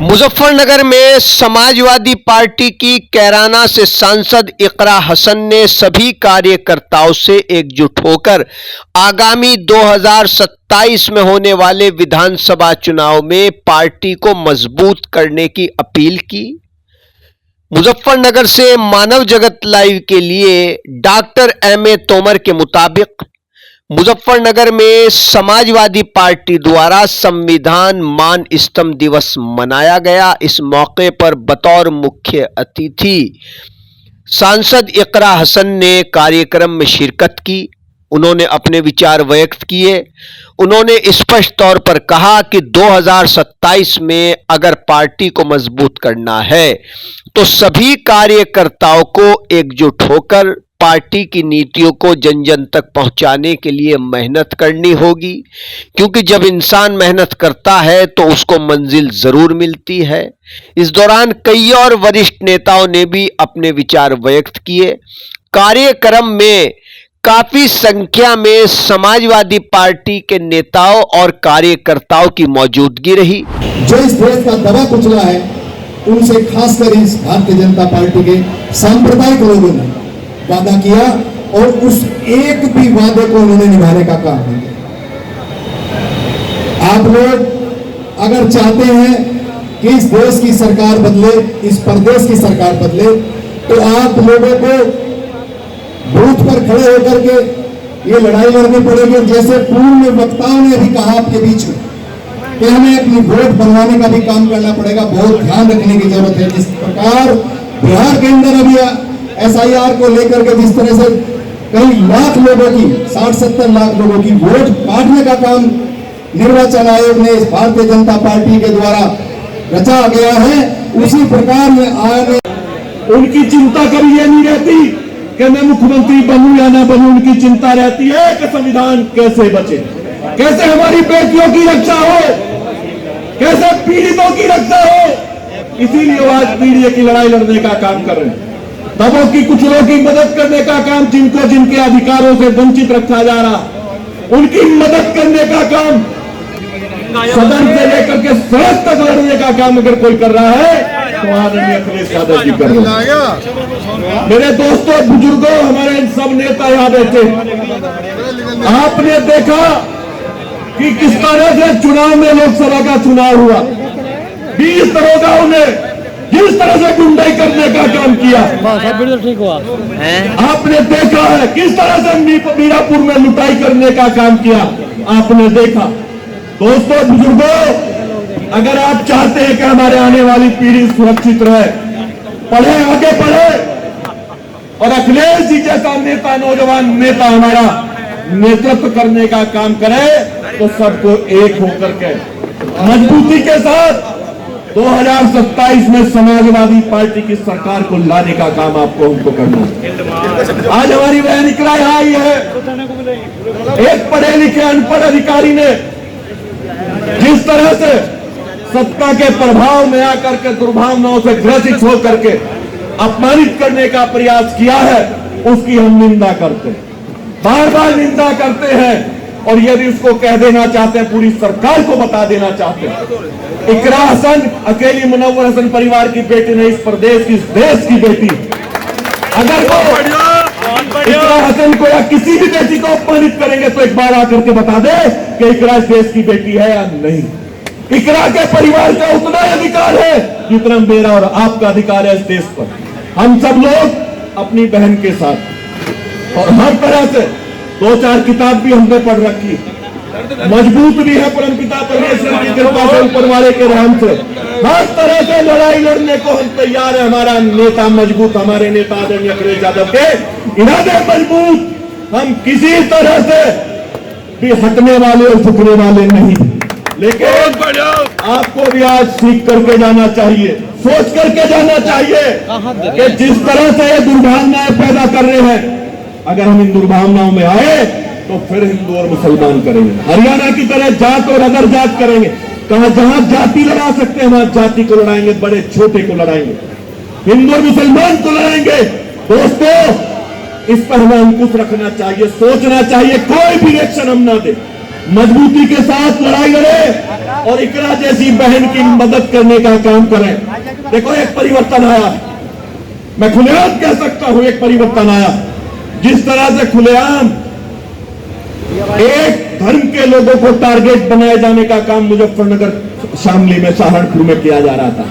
मुजफ्फरनगर में समाजवादी पार्टी की कैराना से सांसद इकरा हसन ने सभी कार्यकर्ताओं से एकजुट होकर आगामी 2027 में होने वाले विधानसभा चुनाव में पार्टी को मजबूत करने की अपील की। मुजफ्फरनगर से मानव जगत लाइव के लिए डॉक्टर एम.ए. तोमर के मुताबिक मुजफ्फरनगर में समाजवादी पार्टी द्वारा संविधान मान स्तंभ दिवस मनाया गया। इस मौके पर बतौर मुख्य अतिथि सांसद इकरा हसन ने कार्यक्रम में शिरकत की। उन्होंने अपने विचार व्यक्त किए। उन्होंने स्पष्ट तौर पर कहा कि 2027 में अगर पार्टी को मजबूत करना है तो सभी कार्यकर्ताओं को एकजुट होकर पार्टी की नीतियों को जन जन तक पहुंचाने के लिए मेहनत करनी होगी, क्योंकि जब इंसान मेहनत करता है तो उसको मंजिल जरूर मिलती है। इस दौरान कई और वरिष्ठ नेताओं ने भी अपने विचार व्यक्त किए। कार्यक्रम में काफी संख्या में समाजवादी पार्टी के नेताओं और कार्यकर्ताओं की मौजूदगी रही। जो इस देश का दबा कुचला है, उनसे खासकर इस भारतीय जनता पार्टी के सांप्रदायिक लोगों ने वादा किया और उस एक भी वादे को उन्होंने निभाने का काम नहीं किया। आप लोग अगर चाहते हैं कि इस देश की सरकार बदले, इस प्रदेश की सरकार बदले, तो आप लोगों को बूथ पर खड़े होकर के ये लड़ाई लड़नी पड़ेगी। जैसे पूर्व वक्ताओं ने भी कहा आपके बीच में कि हमें अपनी वोट बनवाने का भी काम करना पड़ेगा, बहुत ध्यान रखने की जरूरत है। जिस प्रकार बिहार के अंदर अभी SIR को लेकर के जिस तरह से कई लाख लोगों की, 60-70 लाख लोगों की वोट काटने का काम निर्वाचन आयोग ने इस भारतीय जनता पार्टी के द्वारा रचा गया है, उसी प्रकार में आने उनकी चिंता कभी ये नहीं रहती कि मैं मुख्यमंत्री बनूं या ना बनूं। उनकी चिंता रहती है कि संविधान कैसे बचे, कैसे हमारी बेटियों की रक्षा हो, कैसे पीड़ितों की रक्षा हो। इसीलिए वो आज पीड़ित की लड़ाई लड़ने का काम कर रहे हैं। दबों की कुचलों की मदद करने का काम, जिनको जिनके अधिकारों से वंचित रखा जा रहा, उनकी मदद करने का काम, सदन से लेकर के सड़क तक लड़ने का काम अगर कोई कर रहा है तो आदरणीय अखिलेश यादव जी कर रहे हैं। मेरे दोस्तों, बुजुर्गों, हमारे सब नेता यहाँ बैठे, आपने देखा कि किस तरह से चुनाव में, लोकसभा का चुनाव हुआ, 20 दरोगाओं ने जिस तरह से गुंडाई करने का काम किया, ठीक हुआ। आपने देखा है किस तरह से मीरापुर में लुटाई करने का काम किया, आपने देखा। दोस्तों, बुजुर्गों, अगर आप चाहते हैं कि हमारे आने वाली पीढ़ी सुरक्षित रहे, पढ़े, आगे बढ़े और अखिलेश जी जैसा नेता, नौजवान नेता हमारा नेतृत्व करने का काम करे, तो सबको एक होकर के मजबूती के साथ 2027 में समाजवादी पार्टी की सरकार को लाने का काम आपको हमको करना है। आज हमारी बहन इकरा यहाँ आई है, एक पढ़े लिखे अनपढ़ अधिकारी ने जिस तरह से सत्ता के प्रभाव में आकर के दुर्भावनाओं से ग्रसित होकर के अपमानित करने का प्रयास किया है, उसकी हम निंदा करते हैं, बार बार निंदा करते हैं। और यदि उसको कह देना चाहते हैं, पूरी सरकार को बता देना चाहते हैं, इकरा हसन अकेली मुनव्वर हसन परिवार की बेटी नहीं, इस प्रदेश की, इस देश की बेटी। अगर वो इकरा हसन को या किसी भी बेटी को अपमानित करेंगे तो एक बार आकर के बता दे कि इकरा इस देश की बेटी है या नहीं। इकरा के परिवार का उतना अधिकार है जितना मेरा और आपका अधिकार है इस देश पर। हम सब लोग अपनी बहन के साथ, और हर तरह से 2-4 किताब भी हमने पढ़ रखी, मजबूत भी है परमपिता परमेश्वर की कृपा से, ऊपर वाले के रहम से। हर तरह से लड़ाई लड़ने को हम तैयार है। हमारा नेता मजबूत, हमारे नेता आदरणीय अखिलेश यादव के इरादे मजबूत। हम किसी तरह से भी हटने वाले और झुकने वाले नहीं। लेकिन आपको भी आज सीख करके जाना चाहिए, सोच करके जाना चाहिए कि जिस तरह से ये दुर्भावनाएं पैदा कर रहे हैं, अगर हम इन दुर्भावनाओं में आए तो फिर हिंदू और मुसलमान करेंगे, हरियाणा की तरह जात और अदर जात करेंगे। कहा जहां जाति लड़ा सकते हैं वहां जाति को लड़ाएंगे, बड़े छोटे को लड़ाएंगे, हिंदू और मुसलमान को लड़ाएंगे। दोस्तों, इस पर हमें अंकुश रखना चाहिए, सोचना चाहिए, कोई भी रिएक्शन हम ना दे, मजबूती के साथ लड़ाई लड़े और इकरा जैसी बहन की मदद करने का काम करें। देखो एक परिवर्तन आया है, मैं खुलेआम कह सकता हूं एक परिवर्तन आया। जिस तरह से खुलेआम एक धर्म के लोगों को टारगेट बनाए जाने का काम मुजफ्फरनगर, शामली में, सहारनपुर में किया जा रहा था,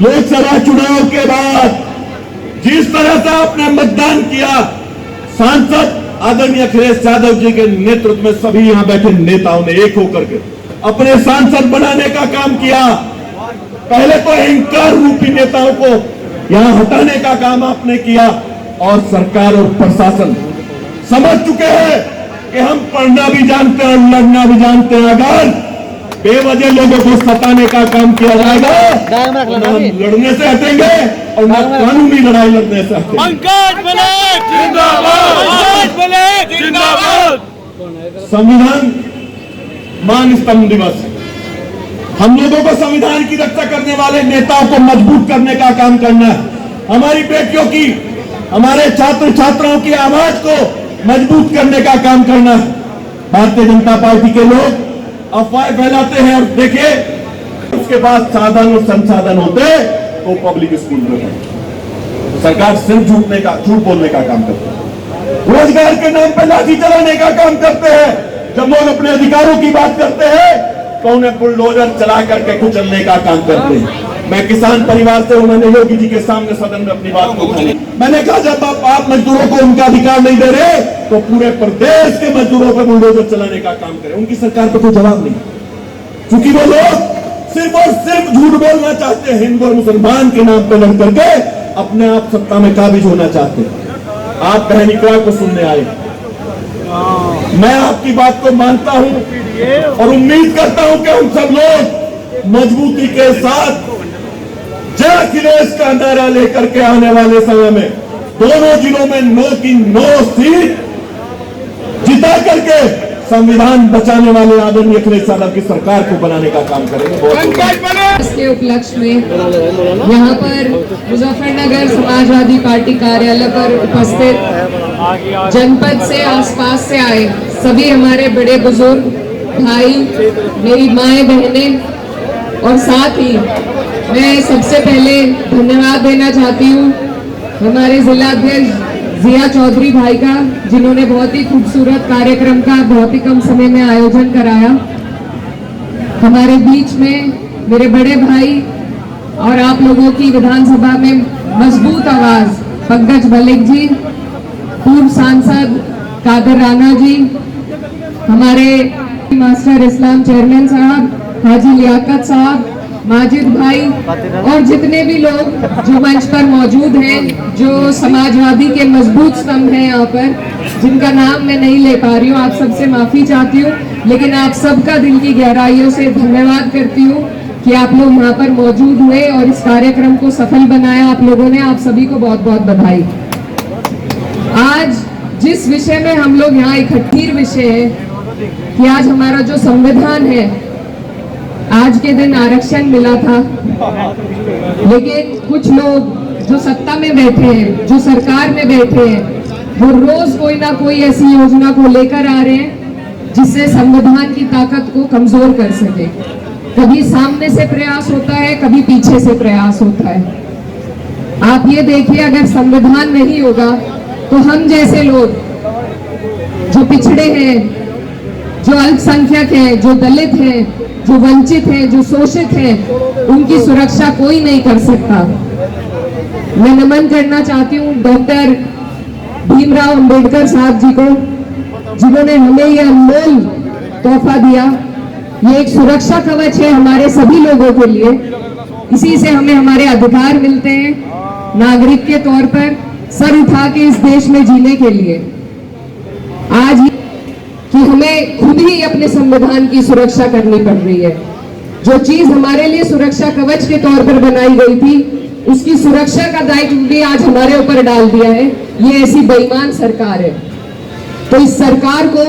लोकसभा चुनाव के बाद जिस तरह से आपने मतदान किया, सांसद आदरणीय अखिलेश यादव जी के नेतृत्व में सभी यहां बैठे नेताओं ने एक होकर के अपने सांसद बनाने का काम किया। पहले तो अहंकार रूपी नेताओं को यहां हटाने का काम आपने किया और सरकार और प्रशासन समझ चुके हैं कि हम पढ़ना भी जानते हैं और लड़ना भी जानते हैं। अगर बेवजह लोगों को सताने का काम किया जाएगा तो न हम लड़ने से हटेंगे और न कानूनी लड़ाई लड़ने से हटेंगे। संविधान मान स्तंभ दिवस, हम लोगों को संविधान की रक्षा करने वाले नेताओं को मजबूत करने का काम करना है। हमारी बेटियों की, हमारे छात्र छात्राओं की आवाज को मजबूत करने का काम करना है। भारतीय जनता पार्टी के लोग अफवाह फैलाते हैं और देखिए उसके पास साधन और संसाधन होते तो पब्लिक स्कूल में सरकार सिर्फ झूठ बोलने का काम करती है, रोजगार के नाम पर लाठी चलाने का काम करते हैं। जब लोग अपने अधिकारों की बात करते हैं तो उन्हें बुलडोजर चला करके कुचलने का काम करते हैं। मैं किसान परिवार से हूं, मैंने योगी जी के सामने सदन में अपनी बात को उठाई। मैंने कहा जब आप मजदूरों को उनका अधिकार नहीं दे रहे तो पूरे प्रदेश के मजदूरों पर बुलडोजर चलाने का काम करें। उनकी सरकार पर कोई जवाब नहीं, क्योंकि वो लोग सिर्फ और सिर्फ झूठ बोलना चाहते हैं। हिंदू और मुसलमान के नाम पर लड़ करके अपने आप सत्ता में काबिज होना चाहते हैं। आप बहन इकरा को सुनने आए, मैं आपकी बात को मानता हूं और उम्मीद करता हूं कि हम सब लोग मजबूती के साथ जय अखिलेश का नारा लेकर के आने वाले समय में दोनों जिलों में 9 की 9 सीट जिता करके संविधान बचाने वाले आदरणीय अखिलेश यादव की सरकार को बनाने का काम करेंगे। इसके उपलक्ष्य में यहाँ पर मुजफ्फरनगर समाजवादी पार्टी कार्यालय पर उपस्थित जनपद से आसपास से आए सभी हमारे बड़े बुजुर्ग भाई, मेरी माएं बहनें, और साथ ही मैं सबसे पहले धन्यवाद देना चाहती हूँ हमारे जिलाध्यक्ष जिया चौधरी भाई का, जिन्होंने बहुत ही खूबसूरत कार्यक्रम का बहुत ही कम समय में आयोजन कराया। हमारे बीच में मेरे बड़े भाई और आप लोगों की विधानसभा में मजबूत आवाज पंकज मलिक जी, पूर्व सांसद कादर राणा जी, हमारे मास्टर इस्लाम चेयरमैन साहब, हाजी लियाकत साहब, माजिद भाई और जितने भी लोग जो मंच पर मौजूद हैं, जो समाजवादी के मजबूत स्तंभ हैं यहाँ पर, जिनका नाम मैं नहीं ले पा रही हूँ, आप सबसे माफी चाहती हूँ, लेकिन आप सबका दिल की गहराइयों से धन्यवाद करती हूँ कि आप लोग वहाँ पर मौजूद हुए और इस कार्यक्रम को सफल बनाया आप लोगों ने। आप सभी को बहुत बहुत बधाई। आज जिस विषय में हम लोग यहाँ इकट्ठी विषय है कि आज हमारा जो संविधान है, आज के दिन आरक्षण मिला था, लेकिन कुछ लोग जो सत्ता में बैठे हैं, जो सरकार में बैठे हैं, वो रोज कोई ना कोई ऐसी योजना को लेकर आ रहे हैं जिससे संविधान की ताकत को कमजोर कर सके। कभी सामने से प्रयास होता है, कभी पीछे से प्रयास होता है। आप ये देखिए, अगर संविधान नहीं होगा तो हम जैसे लोग जो पिछड़े हैं, जो अल्पसंख्यक हैं, जो दलित हैं, जो वंचित हैं, जो शोषित हैं, उनकी सुरक्षा कोई नहीं कर सकता। मैं नमन करना चाहती हूँ डॉक्टर भीमराव अंबेडकर साहब जी को, जिन्होंने हमें यह अनमोल तोहफा दिया। ये एक सुरक्षा कवच है हमारे सभी लोगों के लिए। इसी से हमें हमारे अधिकार मिलते हैं नागरिक के तौर पर सर उठा के इस देश में जीने के लिए। आज कि हमें खुद ही अपने संविधान की सुरक्षा करनी पड़ रही है। जो चीज हमारे लिए सुरक्षा कवच के तौर पर बनाई गई थी, उसकी सुरक्षा का दायित्व भी आज हमारे ऊपर डाल दिया है ये ऐसी बेईमान सरकार है। तो इस सरकार को,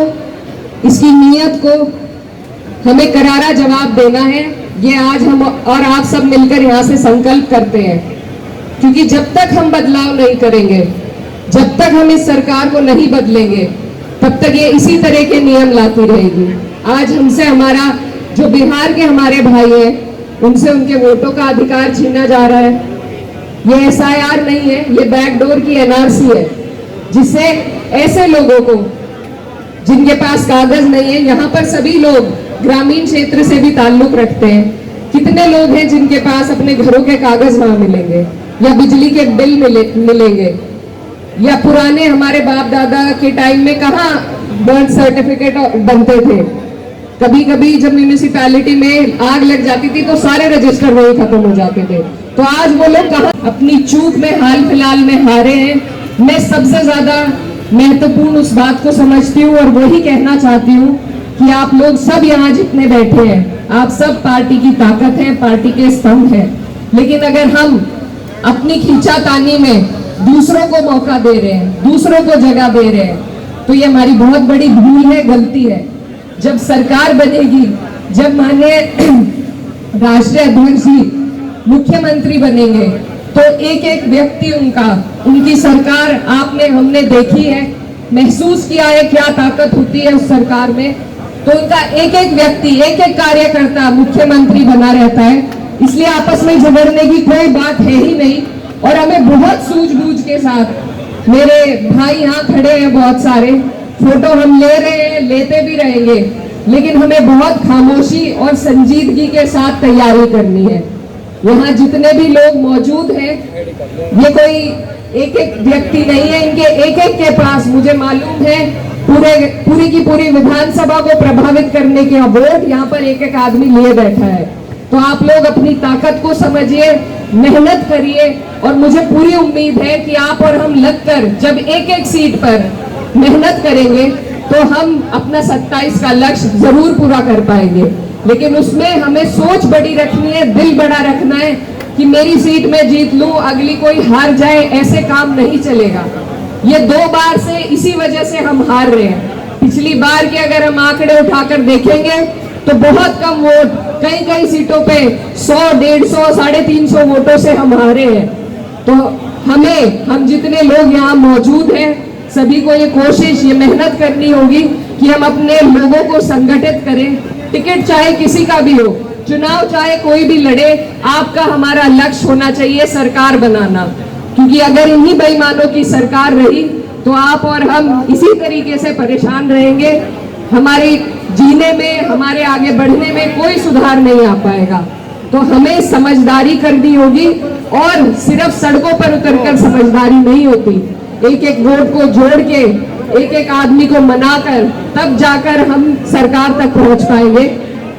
इसकी नीयत को हमें करारा जवाब देना है। ये आज हम और आप सब मिलकर यहाँ से संकल्प करते हैं, क्योंकि जब तक हम बदलाव नहीं करेंगे, जब तक हम इस सरकार को नहीं बदलेंगे, तब तक ये इसी तरह के नियम लाती रहेगी। आज हमसे हमारा जो बिहार के हमारे भाई हैं उनसे उनके वोटों का अधिकार छीना जा रहा है। ये एसआईआर नहीं है, ये बैकडोर की एनआरसी है, जिससे ऐसे लोगों को जिनके पास कागज नहीं है, यहाँ पर सभी लोग ग्रामीण क्षेत्र से भी ताल्लुक रखते हैं। कितने लोग हैं जिनके पास अपने घरों के कागज वहां मिलेंगे, या बिजली के बिल मिलेंगे, या पुराने हमारे बाप दादा के टाइम में कहाँ बर्थ सर्टिफिकेट बनते थे। कभी कभी जब म्यूनिसिपैलिटी में आग लग जाती थी तो सारे रजिस्टर वही खत्म हो जाते थे। तो आज वो लोग कहाँ अपनी चूक में हाल फिलहाल में हारे हैं। मैं सबसे ज्यादा महत्वपूर्ण उस बात को समझती हूँ और वही कहना चाहती हूँ कि आप लोग सब यहाँ जितने बैठे हैं, आप सब पार्टी की ताकत है, पार्टी के स्तंभ है। लेकिन अगर हम अपनी खींचातानी में दूसरों को मौका दे रहे हैं, दूसरों को जगह दे रहे हैं, तो ये हमारी बहुत बड़ी भूल है, गलती है। जब सरकार बनेगी, जब माननीय राष्ट्रीय अध्यक्ष जी मुख्यमंत्री बनेंगे, तो एक एक व्यक्ति उनकी सरकार आपने हमने देखी है, महसूस किया है क्या ताकत होती है उस सरकार में। तो उनका एक एक व्यक्ति, एक एक कार्यकर्ता मुख्यमंत्री बना रहता है, इसलिए आपस में झगड़ने की कोई बात है ही नहीं। और हमें बहुत सूझबूझ के साथ, मेरे भाई यहाँ खड़े हैं बहुत सारे, फोटो हम ले रहे हैं, लेते भी रहेंगे, लेकिन हमें बहुत खामोशी और संजीदगी के साथ तैयारी करनी है। यहाँ जितने भी लोग मौजूद हैं, ये कोई एक एक व्यक्ति नहीं है, इनके एक एक के पास मुझे मालूम है पूरी की पूरी विधानसभा को प्रभावित करने के वोट यहाँ पर एक एक आदमी लिए बैठा है। तो आप लोग अपनी ताकत को समझिए, मेहनत करिए, और मुझे पूरी उम्मीद है कि आप और हम लगकर जब एक एक सीट पर मेहनत करेंगे तो हम अपना 27 का लक्ष्य जरूर पूरा कर पाएंगे। लेकिन उसमें हमें सोच बड़ी रखनी है, दिल बड़ा रखना है कि मेरी सीट में जीत लूं, अगली कोई हार जाए, ऐसे काम नहीं चलेगा। ये 2 बार से इसी वजह से हम हार रहे हैं। पिछली बार के अगर हम आंकड़े उठाकर देखेंगे तो बहुत कम वोट, कई सीटों पे 100, 150, 350 वोटों से हम हारे हैं। तो हम जितने लोग यहाँ मौजूद हैं, सभी को ये कोशिश, ये मेहनत करनी होगी कि हम अपने लोगों को संगठित करें। टिकट चाहे किसी का भी हो, चुनाव चाहे कोई भी लड़े, आपका हमारा लक्ष्य होना चाहिए सरकार बनाना। क्योंकि अगर इन्हीं बेईमानों की सरकार रही तो आप और हम इसी तरीके से परेशान रहेंगे। हमारे जीने में, हमारे आगे बढ़ने में कोई सुधार नहीं आ पाएगा। तो हमें समझदारी करनी होगी, और सिर्फ सड़कों पर उतरकर समझदारी नहीं होती, एक एक वोट को जोड़ के, एक एक आदमी को मनाकर, तब जाकर हम सरकार तक पहुंच पाएंगे।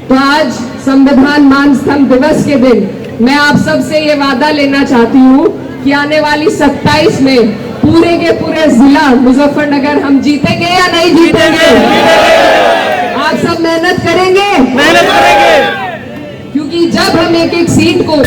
तो आज संविधान मान स्तंभ दिवस के दिन मैं आप सब से ये वादा लेना चाहती हूँ कि आने वाली 27 में पूरे के पूरे जिला मुजफ्फरनगर हम जीतेंगे या नहीं जीतेंगे? आप सब मेहनत करेंगे, क्योंकि जब हम एक एक सीट को